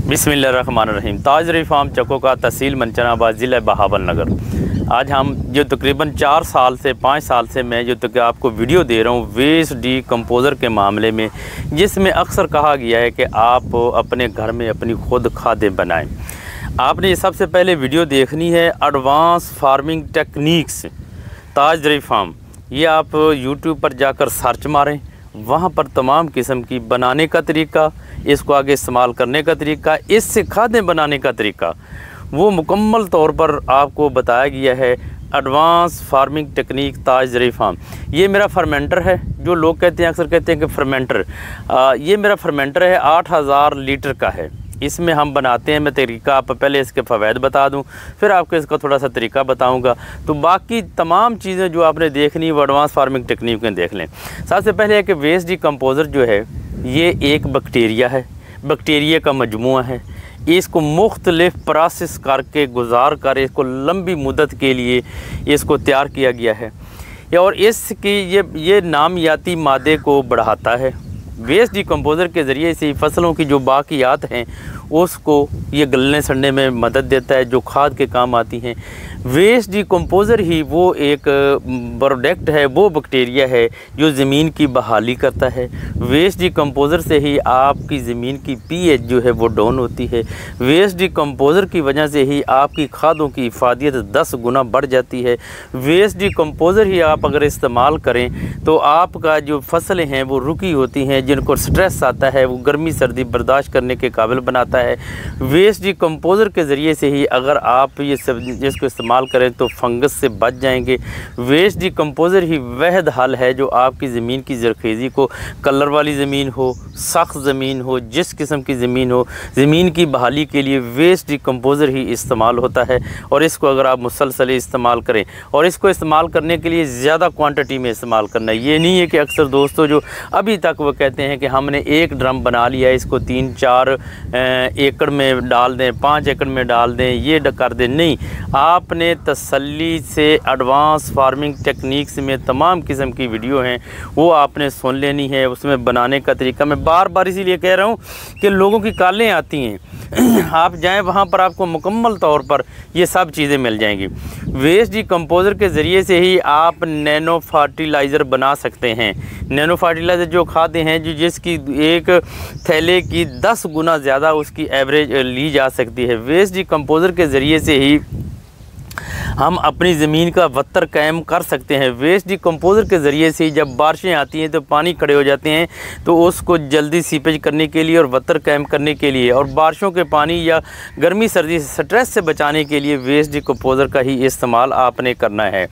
बिस्मिल्लाहिर्रहमानिर्रहीम। ताजरी फार्म चको का तहसील मंचनाबाद ज़िला बहावल नगर। आज हम जो तकरीबन 4 साल से 5 साल से मैं जो तक आपको वीडियो दे रहा हूँ वेस्ट डिकम्पोज़र के मामले में, जिसमें अक्सर कहा गया है कि आप अपने घर में अपनी खुद खादें बनाएं। आपने सबसे पहले वीडियो देखनी है एडवांस फार्मिंग टेक्निक्स ताजरी फार्म। ये आप यूट्यूब पर जाकर सर्च मारें, वहाँ पर तमाम किस्म की बनाने का तरीका, इसको आगे इस्तेमाल करने का तरीका, इससे खादें बनाने का तरीका वो मुकम्मल तौर पर आपको बताया गया है। Advance farming technique Tajri farm. ये मेरा फर्मेंटर है। जो लोग कहते हैं, अक्सर कहते हैं कि फर्मेंटर, ये मेरा फर्मेंटर है, 8000 लीटर का है। इसमें हम बनाते हैं, मैं तरीका आप पहले इसके फ़वाइद बता दूं, फिर आपको इसका थोड़ा सा तरीका बताऊंगा। तो बाकी तमाम चीज़ें जो आपने देखनी वो एडवांस फार्मिंग टेक्निक में देख लें। सबसे पहले है कि वेस्ट डिकम्पोज़र जो है ये एक बैक्टीरिया है, बैक्टीरिया का मजमूआ है। इसको मुख्तलिफ प्रोसेस करके गुजार कर इसको लंबी मुद्दत के लिए इसको तैयार किया गया है और इसकी ये नामियाती मादे को बढ़ाता है। वेस्ट डिकम्पोज़र के ज़रिए से फसलों की जो बाकियात हैं उसको ये गलने सड़ने में मदद देता है, जो खाद के काम आती हैं। वेस्ट डिकम्पोज़र ही वो एक प्रोडक्ट है, वो बैक्टीरिया है जो ज़मीन की बहाली करता है। वेस्ट डिकम्पोज़र से ही आपकी ज़मीन की पीएच जो है वो डाउन होती है। वेस्ट डिकम्पोज़र की वजह से ही आपकी खादों की इफ़ादियत 10 गुना बढ़ जाती है। वेस्ट डिकम्पोज़र ही आप अगर इस्तेमाल करें तो आपका जो फसलें हैं वो रुकी होती हैं, जिनको स्ट्रेस आता है वो गर्मी सर्दी बर्दाश्त करने के काबिल बनाता है। वेस्ट डिकम्पोज़र के ज़रिए से ही अगर आप ये सब इसको इस्तेमाल करें तो फंगस से बच जाएंगे। वेस्ट डिकम्पोज़र ही वहद हल है जो आपकी ज़मीन की ज़रख़ेज़ी को, कलर वाली ज़मीन हो, सख्त ज़मीन हो, जिस किस्म की ज़मीन हो, ज़मीन की बहाली के लिए वेस्ट डिकम्पोज़र ही इस्तेमाल होता है। और इसको अगर आप मुसलसल इस्तेमाल करें, और इसको इस्तेमाल करने के लिए ज़्यादा क्वांटिटी में इस्तेमाल करना है। ये नहीं है कि अक्सर दोस्तों जो अभी तक वो कहते हैं कि हमने एक ड्रम बना लिया, इसको 3-4 एकड़ में डाल दें, 5 एकड़ में डाल दें, ये कर दें। नहीं, आपने तसल्ली से एडवांस फार्मिंग टेक्निक्स में तमाम किस्म की वीडियो हैं वो आपने सुन लेनी है। उसमें बनाने का तरीका मैं बार बार इसीलिए कह रहा हूँ कि लोगों की कॉलें आती हैं आप जाएं वहाँ पर आपको मुकम्मल तौर पर ये सब चीज़ें मिल जाएंगी। वेस्ट डिकम्पोज़र के ज़रिए से ही आप नैनो फर्टिलाइज़र बना सकते हैं। नैनो फर्टिलाइज़र जो खाते हैं जो जिसकी एक थैले की 10 गुना ज़्यादा उसकी एवरेज ली जा सकती है। वेस्ट डिकम्पोज़र के ज़रिए से ही हम अपनी ज़मीन का वत्तर कायम कर सकते हैं। वेस्ट डिकम्पोज़र के ज़रिए से जब बारिशें आती हैं तो पानी खड़े हो जाते हैं, तो उसको जल्दी सीपेज करने के लिए और वत्तर कायम करने के लिए और बारिशों के पानी या गर्मी सर्दी से स्ट्रेस से बचाने के लिए वेस्ट डिकम्पोज़र का ही इस्तेमाल आपने करना है।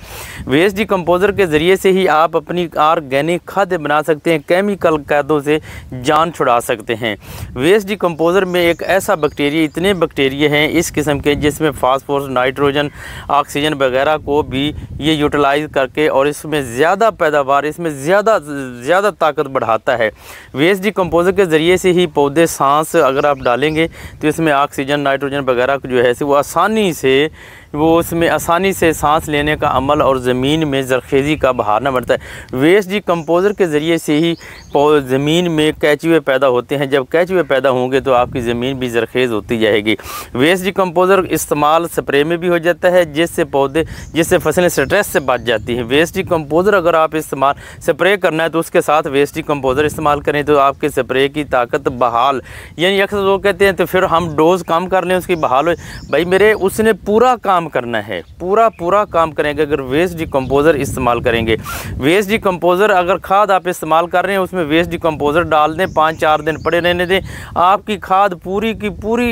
वेस्ट डिकम्पोज़र के ज़रिए से ही आप अपनी ऑर्गेनिक खाद्य बना सकते हैं, केमिकल खादों से जान छुड़ा सकते हैं। वेस्ट डिकम्पोज़र में एक ऐसा बैक्टीरिया, इतने बैक्टीरिया हैं इस किस्म के जिसमें फास्फोरस, नाइट्रोजन, ऑक्सीजन वगैरह को भी ये यूटिलाइज़ करके और इसमें ज़्यादा पैदावार, इसमें ज़्यादा ताकत बढ़ाता है। वेस्ट डिकम्पोज़र के ज़रिए से ही पौधे सांस अगर आप डालेंगे तो इसमें ऑक्सीजन, नाइट्रोजन वगैरह जो है वो उसमें आसानी से सांस लेने का अमल और ज़मीन में ज़रख़ेज़ी का बहाना बढ़ता है। वेस्ट डिकम्पोज़र के ज़रिए से ही ज़मीन में केंचुए पैदा होते हैं। जब केंचुए पैदा होंगे तो आपकी ज़मीन भी ज़रख़ेज़ होती जाएगी। वेस्ट डिकम्पोज़र इस्तेमाल स्प्रे में भी हो जाता है, जिससे फसलें स्ट्रेस से बच जाती हैं। वेस्ट डिकम्पोज़र अगर आप इस्तेमाल स्प्रे करना है तो उसके साथ वेस्ट डिकम्पोज़र इस्तेमाल करें तो आपके स्प्रे की ताकत बहाल, यानी अक्सर लोग कहते हैं तो फिर हम डोज़ कम कर लें उसकी बहाल हो। भाई मेरे उसने पूरा काम करना है, पूरा काम करेंगे अगर वेस्ट डिकम्पोज़र इस्तेमाल करेंगे। वेस्ट डिकम्पोज़र अगर खाद आप इस्तेमाल कर रहे हैं उसमें वेस्ट डिकम्पोज़र डाल दें, 5-4 दिन पड़े रहने दें, आपकी खाद पूरी की पूरी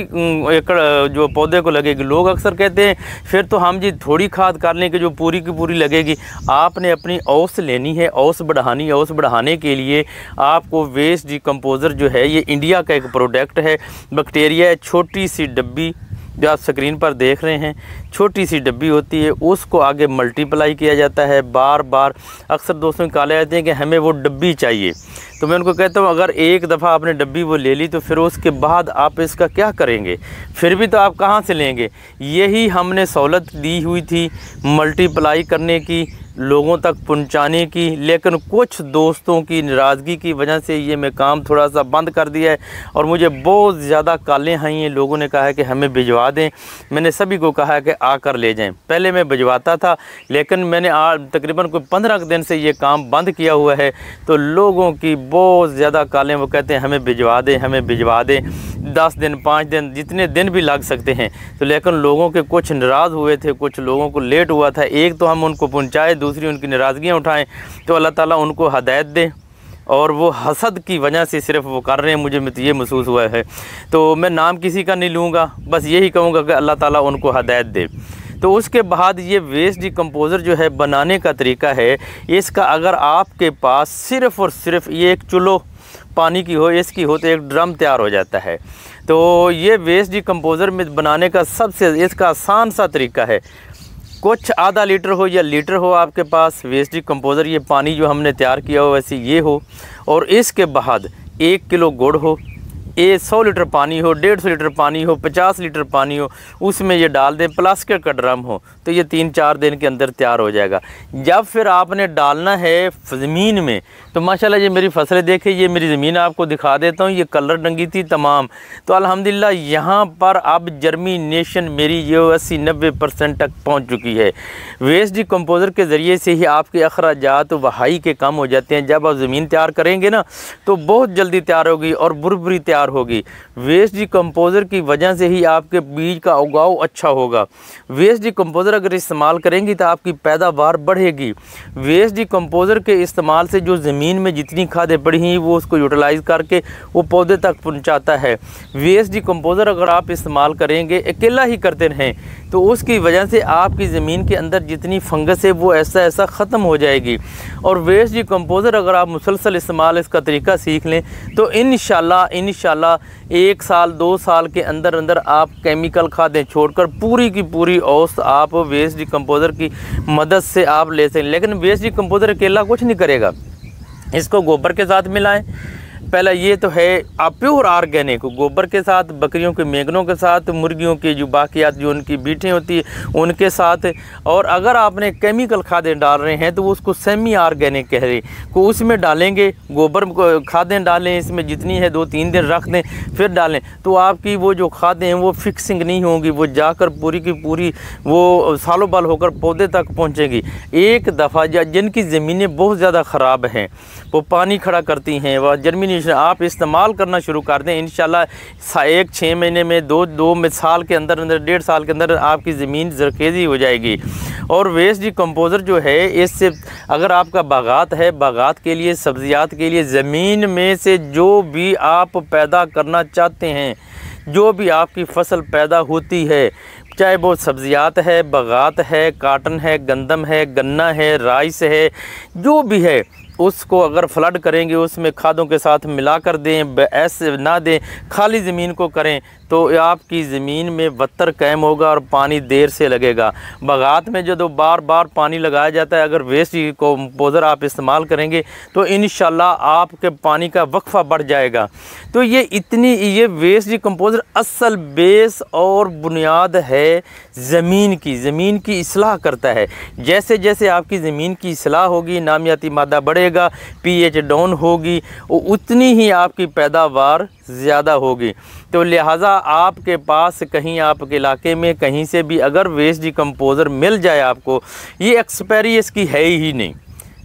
एकड़ जो पौधे को लगेगी। लोग अक्सर कहते हैं फिर तो हम जी थोड़ी खाद कर लें कि जो पूरी की पूरी लगेगी। आपने अपनी औस लेनी है, औस बढ़ानी है। औस बढ़ाने के लिए आपको वेस्ट डिकम्पोज़र जो है ये इंडिया का एक प्रोडक्ट है, बैक्टीरिया है। छोटी सी डब्बी जो आप स्क्रीन पर देख रहे हैं, छोटी सी डब्बी होती है, उसको आगे मल्टीप्लाई किया जाता है बार बार। अक्सर दोस्तों काले आते हैं कि हमें वो डब्बी चाहिए, तो मैं उनको कहता हूँ अगर एक दफ़ा आपने डब्बी वो ले ली तो फिर उसके बाद आप इसका क्या करेंगे, फिर भी तो आप कहाँ से लेंगे। यही हमने सहूलत दी हुई थी मल्टीप्लाई करने की, लोगों तक पहुंचाने की, लेकिन कुछ दोस्तों की नाराज़गी की वजह से ये मैं काम थोड़ा सा बंद कर दिया है और मुझे बहुत ज़्यादा कॉलें आई हैं। लोगों ने कहा है कि हमें भिजवा दें। मैंने सभी को कहा है कि आकर ले जाएं। पहले मैं भिजवाता था, लेकिन मैंने तकरीबन कोई 15 दिन से ये काम बंद किया हुआ है। तो लोगों की बहुत ज़्यादा कॉलें, वो कहते हैं हमें भिजवा दें, हमें भिजवा दें। 10 दिन 5 दिन जितने दिन भी लग सकते हैं। तो लेकिन लोगों के कुछ नाराज़ हुए थे, कुछ लोगों को लेट हुआ था। एक तो हम उनको पहुँचाए, दूसरी उनकी नाराज़गियाँ उठाएँ। तो अल्लाह ताला उनको हदायत दे, और वो हसद की वजह से सिर्फ वो कर रहे हैं, मुझे ये महसूस हुआ है। तो मैं नाम किसी का नहीं लूँगा, बस यही कहूँगा कि अल्लाह ताला उनको हदायत दे। तो उसके बाद ये वेस्ट डिकम्पोज़र जो है बनाने का तरीका है इसका, अगर आपके पास सिर्फ़ और सिर्फ ये एक चुल्हो पानी की हो, इसकी हो, तो एक ड्रम तैयार हो जाता है। तो ये वेस्ट डिकम्पोज़र में बनाने का सबसे इसका आसान सा तरीका है। कुछ आधा लीटर हो या लीटर हो आपके पास वेस्ट डिकम्पोज़र, ये पानी जो हमने तैयार किया हो वैसे ये हो, और इसके बाद 1 किलो गुड़ हो, 100 लीटर पानी हो, 150 लीटर पानी हो, 50 लीटर पानी हो, उसमें ये डाल दें। प्लास्टिक का ड्रम हो, तो ये 3-4 दिन के अंदर तैयार हो जाएगा। जब फिर आपने डालना है ज़मीन में, तो माशाल्लाह ये मेरी फसलें देखें, ये मेरी ज़मीन आपको दिखा देता हूँ, ये कलर रंगी थी तमाम। तो अल्हम्दुलिल्लाह यहाँ पर अब जर्मिनेशन मेरी ये 80-90% तक पहुँच चुकी है। वेस्ट डिकम्पोज़र के ज़रिए से ही आपके अखराजात वहाई के कम हो जाते हैं। जब आप ज़मीन तैयार करेंगे ना, तो बहुत जल्दी तैयार होगी और बुरबुरी तैयार होगी। वेस्ट डिकम्पोज़र की वजह से ही आपके बीज का उगाव अच्छा होगा। वेस्ट डिकम्पोज़र अगर इस्तेमाल करेंगी तो आपकी पैदावार बढ़ेगी। वेस्ट डिकम्पोज़र के इस्तेमाल से जो ज़मीन में जितनी खादें पड़ी हैं वो उसको यूटिलाइज़ करके वो पौधे तक पहुंचाता है। वेस्ट डिकम्पोज़र अगर आप इस्तेमाल करेंगे, अकेला ही करते रहें, तो उसकी वजह से आपकी ज़मीन के अंदर जितनी फंगस है वो ऐसा ख़त्म हो जाएगी। और वेस्ट डिकम्पोज़र अगर आप मुसलसल इस्तेमाल इसका तरीका सीख लें, तो इंशाल्लाह 1 साल 2 साल के अंदर अंदर आप केमिकल खादें छोड़कर पूरी की पूरी औसत आप वेस्ट डिकम्पोज़र की मदद से आप ले सकें। लेकिन वेस्ट डिकम्पोज़र अकेला कुछ नहीं करेगा, इसको गोबर के साथ मिलाएं। पहला ये तो है आप प्योर ऑर्गेनिक गोबर के साथ, बकरियों के मेंगनों के साथ, मुर्गियों के जो बाकियात जो उनकी बीटें होती है उनके साथ। और अगर आपने केमिकल खादें डाल रहे हैं तो वो उसको सेमी ऑर्गेनिक कह रहे को, उसमें डालेंगे गोबर खादें डालें, इसमें जितनी है 2-3 दिन रख दें फिर डालें, तो आपकी वो जो खादें हैं वो फिक्सिंग नहीं होंगी, वो जाकर पूरी की पूरी वो सालों बाल होकर पौधे तक पहुँचेगी। एक दफ़ा जिनकी ज़मीनें बहुत ज़्यादा ख़राब हैं, वो पानी खड़ा करती हैं, वह जर्मिनेशन आप इस्तेमाल करना शुरू कर दें, इंशाल्लाह 6 महीने में 2 साल के अंदर 1.5 साल के अंदर आपकी ज़मीन ज़रखेज़ी हो जाएगी। और वेस्ट डिकम्पोज़र जो है, इससे अगर आपका बागात है, बागात के लिए, सब्ज़ियात के लिए, ज़मीन में से जो भी आप पैदा करना चाहते हैं, जो भी आपकी फसल पैदा होती है, चाहे वो सब्ज़ियात है, बागात है, काटन है, गंदम है, गन्ना है, राइस है, जो भी है, उसको अगर फ्लड करेंगे, उसमें खादों के साथ मिला कर दें, ऐसे ना दें, खाली ज़मीन को करें, तो आपकी ज़मीन में वत्तर कायम होगा और पानी देर से लगेगा। बागात में जो बार बार पानी लगाया जाता है, अगर वेस्ट डिकम्पोज़र आप इस्तेमाल करेंगे तो इंशाल्लाह आपके पानी का वक्फ़ा बढ़ जाएगा। तो ये वेस्ट डिकम्पोज़र असल बेस और बुनियाद है ज़मीन की इस्लाह करता है। जैसे जैसे आपकी ज़मीन की इस्लाह होगी, नामियाती मादा बढ़ेगा, pH डाउन होगी, उतनी ही आपकी पैदावार ज़्यादा होगी। तो लिहाजा आपके पास कहीं आपके इलाके में कहीं से भी अगर वेस्ट डिकम्पोज़र मिल जाए आपको, ये एक्सपायरी इसकी है ही नहीं,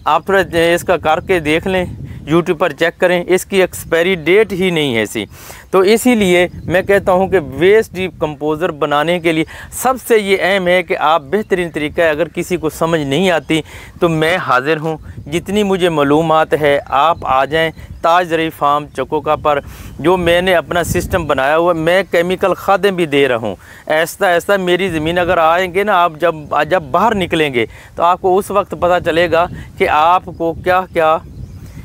आप थोड़ा इसका करके देख लें, यूट्यूब पर चेक करें, इसकी एक्सपायरी डेट ही नहीं है ऐसी। तो इसीलिए मैं कहता हूं कि वेस्ट डिकम्पोज़र बनाने के लिए सबसे ये अहम है कि आप बेहतरीन तरीका है, अगर किसी को समझ नहीं आती तो मैं हाज़िर हूं, जितनी मुझे मालूमात है आप आ जाएं ताज ज़रई फार्म चकोका पर, जो मैंने अपना सिस्टम बनाया हुआ, मैं केमिकल खादें भी दे रहा हूँ। ऐसा मेरी ज़मीन अगर आएंगे ना, आप जब बाहर निकलेंगे तो आपको उस वक्त पता चलेगा कि आपको क्या क्या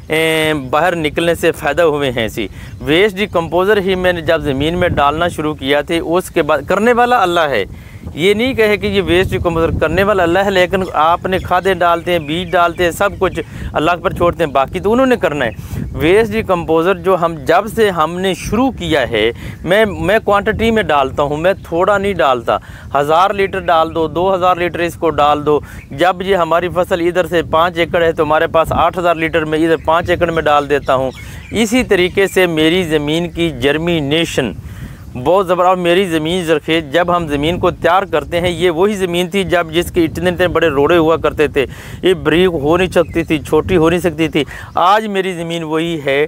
बाहर निकलने से फ़ायदा हुए हैं। ऐसी वेस्ट डिकम्पोज़र ही मैंने जब ज़मीन में डालना शुरू किया थे, उसके बाद करने वाला अल्लाह है, ये नहीं कहे कि ये वेस्ट डिकम्पोजर करने वाला अल्लाह है, लेकिन आपने खादें डालते हैं, बीज डालते हैं, सब कुछ अल्लाह पर छोड़ते हैं, बाकी तो उन्होंने करना है। वेस्ट डिकम्पोजर जो हम जब से हमने शुरू किया है, मैं क्वांटिटी में डालता हूँ, मैं थोड़ा नहीं डालता। 1000 लीटर डाल दो, 2000 लीटर इसको डाल दो। जब ये हमारी फसल इधर से 5 एकड़ है तो हमारे पास 8000 लीटर में इधर 5 एकड़ में डाल देता हूँ। इसी तरीके से मेरी ज़मीन की जर्मिनेशन बहुत ज़बरदस्त। मेरी ज़मीन ज़रखेज़, जब हम ज़मीन को तैयार करते हैं, ये वही ज़मीन थी जब जिसके इतने बड़े रोड़े हुआ करते थे, ये बारीक हो नहीं सकती थी, छोटी हो नहीं सकती थी। आज मेरी ज़मीन वही है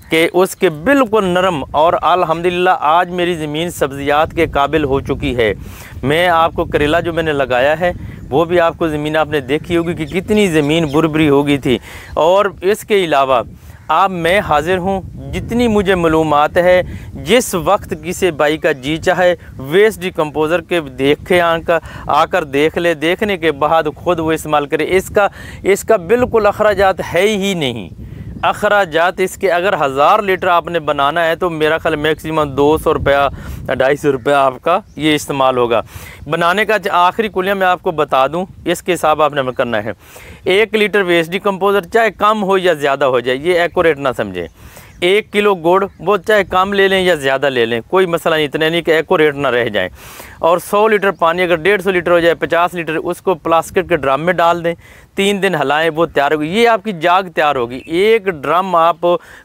कि उसके बिल्कुल नरम, और अल्हम्दुलिल्लाह आज मेरी ज़मीन सब्ज़ियात के काबिल हो चुकी है। मैं आपको करेला जो मैंने लगाया है वो भी आपको ज़मीन आपने देखी होगी कि कितनी ज़मीन बुरबरी हो गई थी। और इसके अलावा अब मैं हाज़िर हूँ, जितनी मुझे मालूमात है, जिस वक्त किसी भाई का जी चाहे वेस्ट डिकम्पोज़र के देखे आकर देख ले, देखने के बाद ख़ुद वो इस्तेमाल करे। इसका बिल्कुल अखराजात है ही नहीं। अखराजात इसके अगर 1000 लीटर आपने बनाना है तो मेरा ख्याल मैक्सिमम 200 रुपया 250 रुपया आपका ये इस्तेमाल होगा बनाने का। आखिरी कुलिया मैं आपको बता दूं, इसके हिसाब आपने करना है। 1 लीटर वेस्ट डिकम्पोज़र चाहे कम हो या ज़्यादा हो जाए, ये एक्यूरेट ना समझे। 1 किलो गुड़ वो चाहे कम ले लें या ज़्यादा ले लें, कोई मसला नहीं, इतने नहीं कि एक्यूरेट ना रह जाए। और 100 लीटर पानी अगर 150 लीटर हो जाए, 50 लीटर, उसको प्लास्टिक के ड्रम में डाल दें, 3 दिन हिलाएं, वो तैयार होगी। ये आपकी जाग तैयार होगी। एक ड्रम आप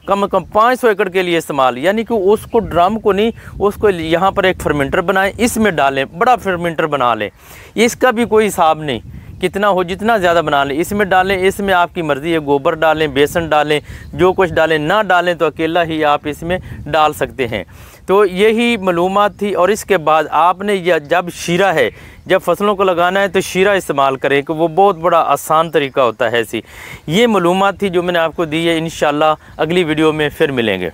कम से कम 500 एकड़ के लिए इस्तेमाल, यानी कि उसको ड्रम को नहीं, उसको यहाँ पर एक फर्मेंटर बनाएं, इसमें डालें, बड़ा फर्मेंटर बना लें। इसका भी कोई हिसाब नहीं, कितना हो जितना ज़्यादा बना लें, इसमें डालें। इसमें आपकी मर्ज़ी है, गोबर डालें, बेसन डालें, जो कुछ डालें, ना डालें तो अकेला ही आप इसमें डाल सकते हैं। तो यही मालूमात थी। और इसके बाद आपने जब शीरा है, जब फसलों को लगाना है तो शीरा इस्तेमाल करें, कि वो बहुत बड़ा आसान तरीका होता है। ऐसी ये मालूमात थी जो मैंने आपको दी है। इंशाल्लाह अगली वीडियो में फिर मिलेंगे।